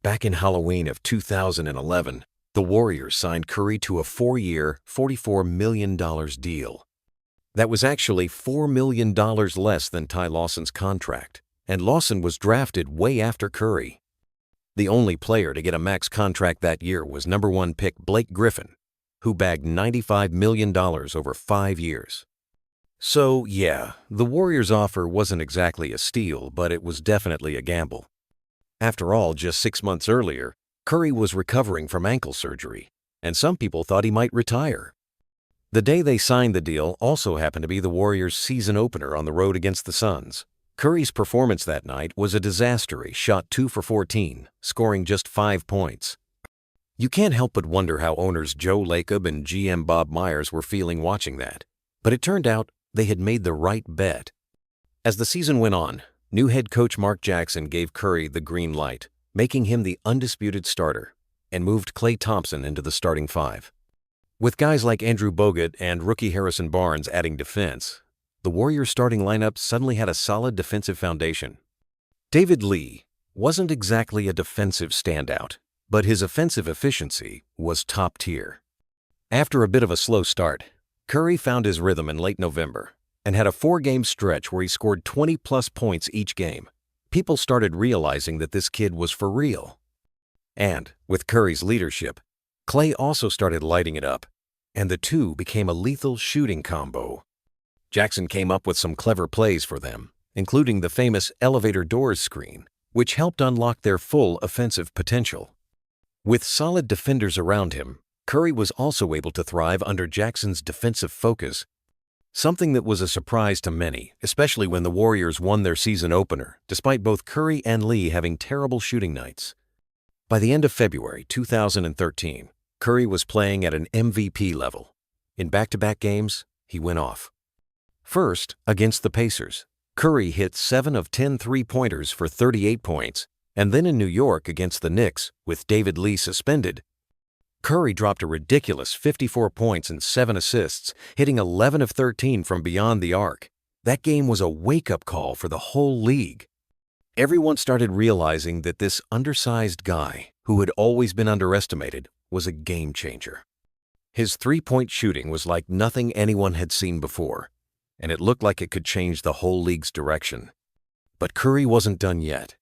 Back in Halloween of 2011, the Warriors signed Curry to a 4-year, $44 million deal. That was actually $4 million less than Ty Lawson's contract, and Lawson was drafted way after Curry. The only player to get a max contract that year was number 1 pick Blake Griffin, who bagged $95 million over 5 years. So, yeah, the Warriors' offer wasn't exactly a steal, but it was definitely a gamble. After all, just 6 months earlier, Curry was recovering from ankle surgery, and some people thought he might retire. The day they signed the deal also happened to be the Warriors' season opener on the road against the Suns. Curry's performance that night was a disaster. He shot 2 for 14, scoring just 5 points. You can't help but wonder how owners Joe Lacob and GM Bob Myers were feeling watching that, but it turned out they had made the right bet. As the season went on, new head coach Mark Jackson gave Curry the green light, making him the undisputed starter, and moved Klay Thompson into the starting 5. With guys like Andrew Bogut and rookie Harrison Barnes adding defense, the Warriors' starting lineup suddenly had a solid defensive foundation. David Lee wasn't exactly a defensive standout, but his offensive efficiency was top tier. After a bit of a slow start, Curry found his rhythm in late November and had a 4-game stretch where he scored 20-plus points each game. People started realizing that this kid was for real. And, with Curry's leadership, Klay also started lighting it up, and the two became a lethal shooting combo. Jackson came up with some clever plays for them, including the famous elevator doors screen, which helped unlock their full offensive potential. With solid defenders around him, Curry was also able to thrive under Jackson's defensive focus, something that was a surprise to many, especially when the Warriors won their season opener, despite both Curry and Lee having terrible shooting nights. By the end of February 2013, Curry was playing at an MVP level. In back-to-back games, he went off. First, against the Pacers, Curry hit 7 of 10 three-pointers for 38 points, and then in New York against the Knicks, with David Lee suspended, Curry dropped a ridiculous 54 points and 7 assists, hitting 11 of 13 from beyond the arc. That game was a wake-up call for the whole league. Everyone started realizing that this undersized guy, who had always been underestimated, was a game changer. His three-point shooting was like nothing anyone had seen before, and it looked like it could change the whole league's direction. But Curry wasn't done yet.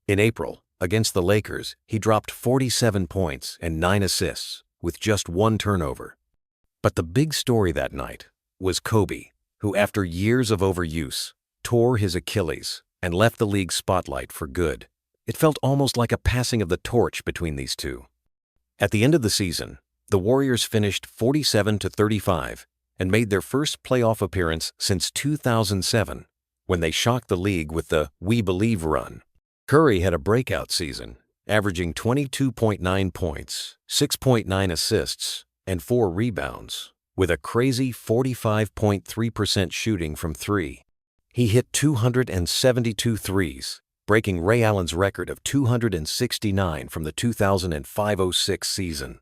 In April, against the Lakers, he dropped 47 points and 9 assists with just 1 turnover. But the big story that night was Kobe, who after years of overuse, tore his Achilles and left the league's spotlight for good. It felt almost like a passing of the torch between these two. At the end of the season, the Warriors finished 47-35 and made their first playoff appearance since 2007, when they shocked the league with the We Believe run. Curry had a breakout season, averaging 22.9 points, 6.9 assists, and 4 rebounds, with a crazy 45.3% shooting from 3. He hit 272 threes, breaking Ray Allen's record of 269 from the 2005-06 season.